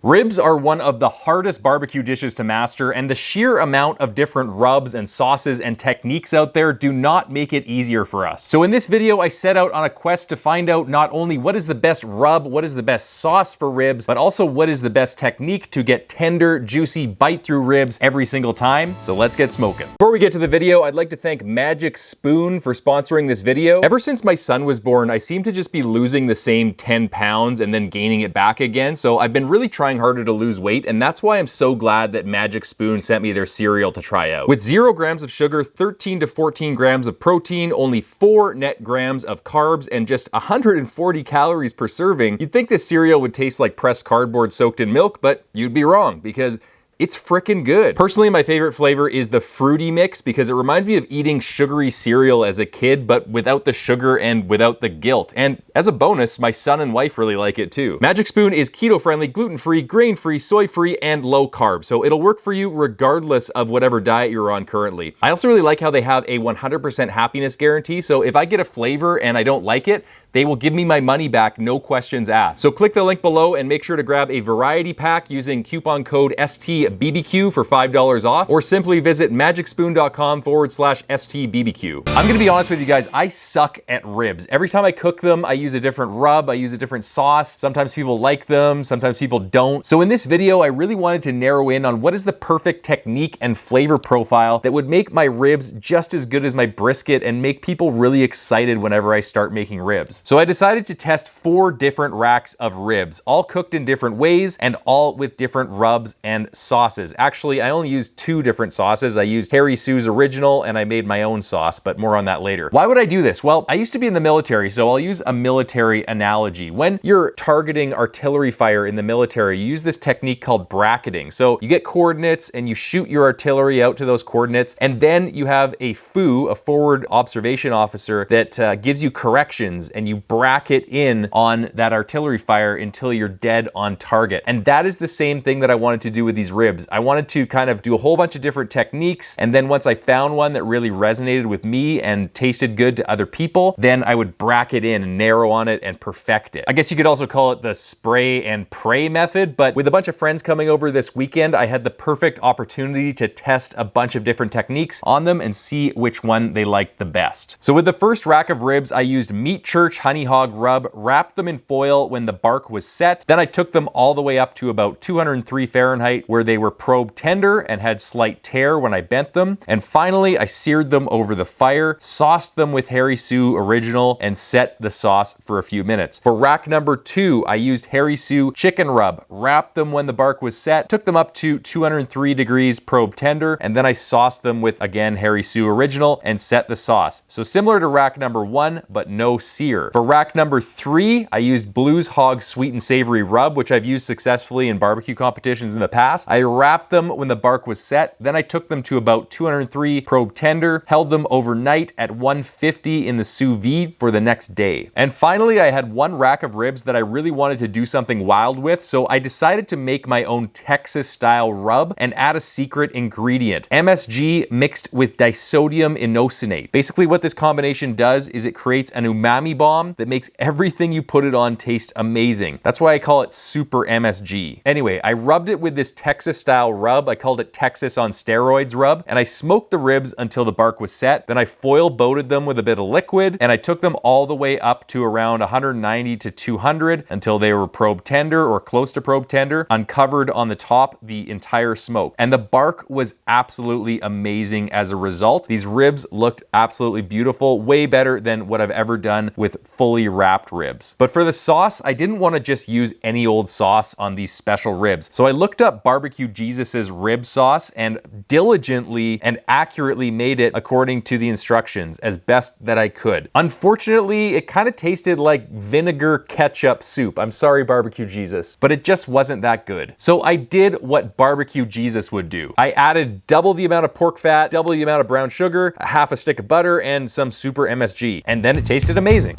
Ribs are one of the hardest barbecue dishes to master, and the sheer amount of different rubs and sauces and techniques out there do not make it easier for us. So in this video, I set out on a quest to find out not only what is the best rub, what is the best sauce for ribs, but also what is the best technique to get tender, juicy, bite-through ribs every single time. So let's get smoking. Before we get to the video, I'd like to thank Magic Spoon for sponsoring this video. Ever since my son was born, I seem to just be losing the same 10 pounds and then gaining it back again. So I've been really trying harder to lose weight, and that's why I'm so glad that Magic Spoon sent me their cereal to try out. With 0 grams of sugar, 13 to 14 grams of protein, only 4 net grams of carbs, and just 140 calories per serving, you'd think this cereal would taste like pressed cardboard soaked in milk, but you'd be wrong, because it's frickin' good. Personally, my favorite flavor is the fruity mix because it reminds me of eating sugary cereal as a kid, but without the sugar and without the guilt. And as a bonus, my son and wife really like it too. Magic Spoon is keto-friendly, gluten-free, grain-free, soy-free, and low carb, so it'll work for you regardless of whatever diet you're on currently. I also really like how they have a 100% happiness guarantee, so if I get a flavor and I don't like it, they will give me my money back, no questions asked. So click the link below and make sure to grab a variety pack using coupon code STBBQ for $5 off, or simply visit magicspoon.com/STBBQ. I'm gonna be honest with you guys, I suck at ribs. Every time I cook them, I use a different rub, I use a different sauce. Sometimes people like them, sometimes people don't. So in this video, I really wanted to narrow in on what is the perfect technique and flavor profile that would make my ribs just as good as my brisket and make people really excited whenever I start making ribs. So I decided to test 4 different racks of ribs, all cooked in different ways and all with different rubs and sauces. Actually, I only used 2 different sauces. I used Harry Sue's original and I made my own sauce, but more on that later. Why would I do this? Well, I used to be in the military, so I'll use a military analogy. When you're targeting artillery fire in the military, you use this technique called bracketing. So you get coordinates and you shoot your artillery out to those coordinates, and then you have a FOO, a forward observation officer, that gives you corrections, and you bracket in on that artillery fire until you're dead on target. And that is the same thing that I wanted to do with these ribs. I wanted to kind of do a whole bunch of different techniques, and then once I found one that really resonated with me and tasted good to other people, then I would bracket in and narrow on it and perfect it. I guess you could also call it the spray and pray method, but with a bunch of friends coming over this weekend, I had the perfect opportunity to test a bunch of different techniques on them and see which one they liked the best. So with the first rack of ribs, I used Meat Church Honey Hog rub, wrapped them in foil when the bark was set. Then I took them all the way up to about 203 Fahrenheit where they were probe tender and had slight tear when I bent them. And finally, I seared them over the fire, sauced them with Harry Sue original, and set the sauce for a few minutes. For rack number 2, I used Harry Sue chicken rub, wrapped them when the bark was set, took them up to 203 degrees probe tender, and then I sauced them with, again, Harry Sue original and set the sauce. So similar to rack number 1, but no sear. For rack number 3, I used Blues Hog Sweet and Savory Rub, which I've used successfully in barbecue competitions in the past. I wrapped them when the bark was set, then I took them to about 203 probe tender, held them overnight at 150 in the sous vide for the next day. And finally, I had 1 rack of ribs that I really wanted to do something wild with, so I decided to make my own Texas-style rub and add a secret ingredient, MSG mixed with disodium inosinate. Basically, what this combination does is it creates an umami bomb that makes everything you put it on taste amazing. That's why I call it Super MSG. Anyway, I rubbed it with this Texas-style rub. I called it Texas on steroids rub, and I smoked the ribs until the bark was set. Then I foil boated them with a bit of liquid, and I took them all the way up to around 190 to 200 until they were probe tender or close to probe tender, uncovered on the top the entire smoke. And the bark was absolutely amazing as a result. These ribs looked absolutely beautiful, way better than what I've ever done with fully wrapped ribs. But for the sauce, I didn't want to just use any old sauce on these special ribs. So I looked up BBQ Jesus's rib sauce and diligently and accurately made it according to the instructions as best that I could. Unfortunately, it kind of tasted like vinegar ketchup soup. I'm sorry, BBQ Jesus, but it just wasn't that good. So I did what BBQ Jesus would do. I added double the amount of pork fat, double the amount of brown sugar, a half a stick of butter, and some Super MSG. And then it tasted amazing.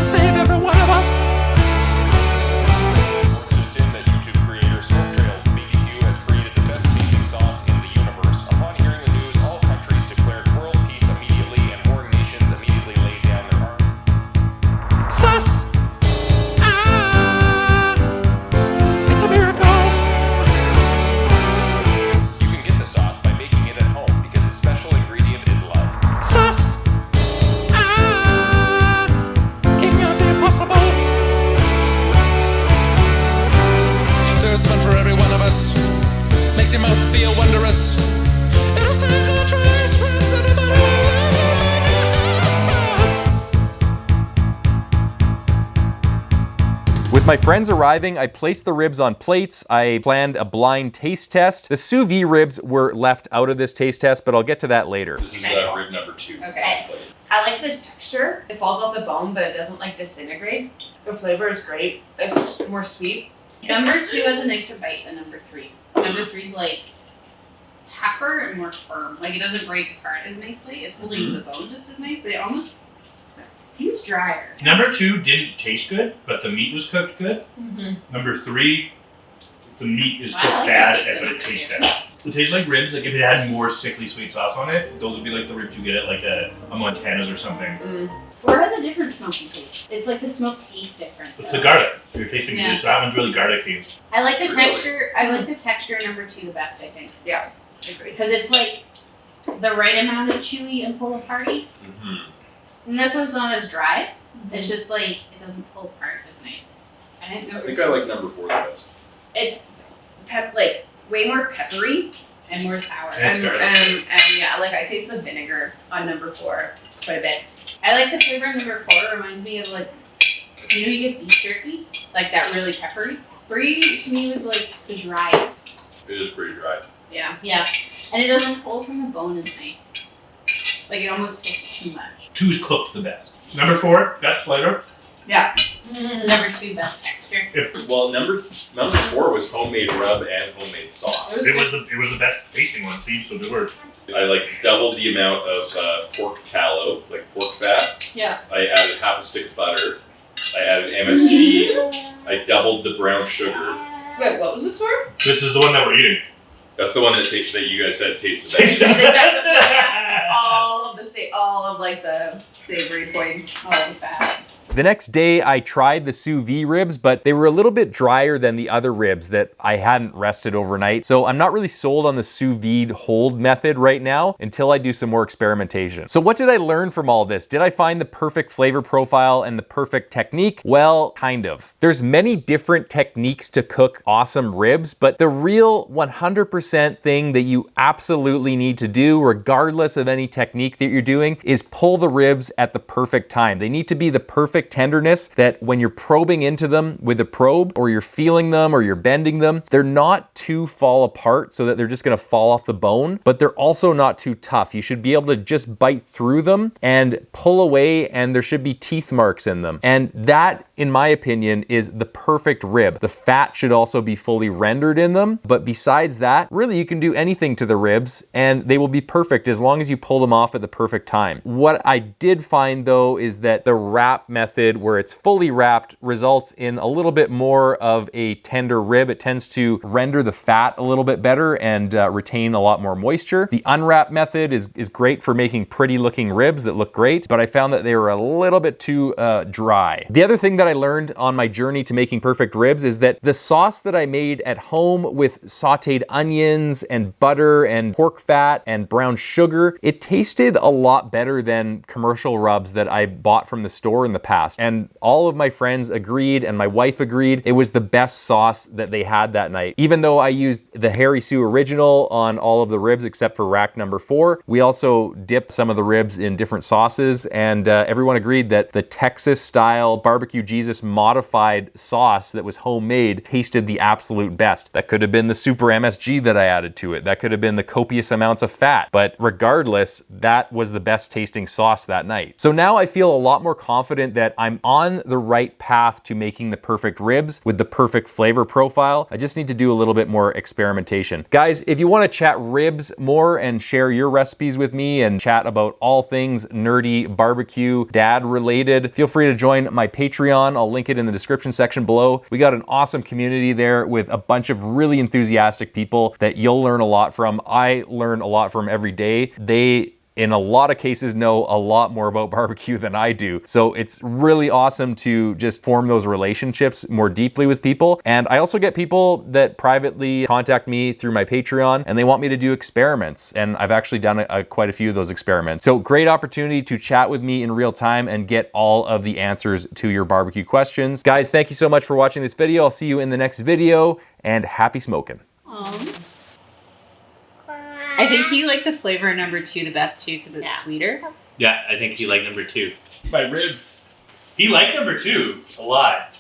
Save everyone. makes your mouth feel wondrous. It'll save the driest ribs anybody will love sauce. With my friends arriving, I placed the ribs on plates. I planned a blind taste test. The sous vide ribs were left out of this taste test, but I'll get to that later. This is rib number 2. Okay. I like this texture. It falls off the bone, but it doesn't like disintegrate. The flavor is great. It's more sweet. Number 2 has a nicer bite than number 3. Number 3 is like tougher and more firm. Like it doesn't break apart as nicely. It's holding the bone just as nice, but it almost seems drier. Number 2 didn't taste good, but the meat was cooked good. Number 3, the meat is cooked bad, but it tastes better. It tastes like ribs. Like if it had more sickly sweet sauce on it, those would be like the ribs you get at like a Montana's or something. 4 has a different smoky taste. It's like the smoke tastes different. It's the garlic. You're tasting Yeah. it, so that one's really garlicky. I like the texture. I like the texture number 2 the best, I think. Yeah, agreed. Because it's like the right amount of chewy and pull aparty. And this one's not as dry. It's just like it doesn't pull apart as nice. I think I like number 4 the best. It's like way more peppery and more sour. And and yeah, like I taste the vinegar on number 4 quite a bit. I like the flavor of number 4. It reminds me of like, you know, you get beef jerky, like that really peppery. 3 to me was like the driest. It is pretty dry. Yeah. Yeah, and it doesn't pull from the bone as nice. Like it almost sticks too much. 2's cooked the best. Number 4, best flavor. Yeah. Number 2, best texture. Well, number 4 was homemade rub and homemade sauce. It was the best tasting one, Steve. So good work. I like doubled the amount of pork tallow, like pork fat. Yeah. I added half a stick of butter. I added MSG. I doubled the brown sugar. Wait, what was this for? This is the one that we're eating. That's the one that you guys said tastes the best. all of like the savory points, all the fat. The next day, I tried the sous vide ribs, but they were a little bit drier than the other ribs that I hadn't rested overnight. So I'm not really sold on the sous vide hold method right now until I do some more experimentation. So what did I learn from all this? Did I find the perfect flavor profile and the perfect technique? Well, kind of. There's many different techniques to cook awesome ribs, but the real 100% thing that you absolutely need to do, regardless of any technique that you're doing, is pull the ribs at the perfect time. They need to be the perfect tenderness that when you're probing into them with a probe, or you're feeling them, or you're bending them, they're not too fall apart so that they're just gonna fall off the bone, but they're also not too tough. You should be able to just bite through them and pull away, and there should be teeth marks in them. And that, in my opinion, is the perfect rib. The fat should also be fully rendered in them, but besides that, really you can do anything to the ribs and they will be perfect as long as you pull them off at the perfect time. What I did find though is that the wrap method, where it's fully wrapped, results in a little bit more of a tender rib. It tends to render the fat a little bit better and retain a lot more moisture. The unwrap method is great for making pretty looking ribs that look great, but I found that they were a little bit too dry. The other thing that I learned on my journey to making perfect ribs is that the sauce that I made at home with sauteed onions and butter and pork fat and brown sugar, it tasted a lot better than commercial rubs that I bought from the store in the past. And all of my friends agreed, and my wife agreed, it was the best sauce that they had that night. Even though I used the Harry Sue original on all of the ribs except for rack number 4, we also dipped some of the ribs in different sauces, and everyone agreed that the Texas style barbecue Jesus modified sauce that was homemade tasted the absolute best. That could have been the super MSG that I added to it. That could have been the copious amounts of fat. But regardless, that was the best tasting sauce that night. So now I feel a lot more confident that I'm on the right path to making the perfect ribs with the perfect flavor profile. I just need to do a little bit more experimentation. Guys, if you want to chat ribs more and share your recipes with me and chat about all things nerdy barbecue dad related, feel free to join my Patreon. I'll link it in the description section below. We got an awesome community there with a bunch of really enthusiastic people that you'll learn a lot from. I learn a lot from every day. They, in a lot of cases, know a lot more about barbecue than I do. So it's really awesome to just form those relationships more deeply with people. And I also get people that privately contact me through my Patreon and they want me to do experiments. And I've actually done quite a few of those experiments. So great opportunity to chat with me in real time and get all of the answers to your barbecue questions. Guys, thank you so much for watching this video. I'll see you in the next video, and happy smoking. I think he liked the flavor of number 2 the best too because it's Yeah. sweeter. Yeah, I think he liked number 2. My ribs. He liked number 2 a lot.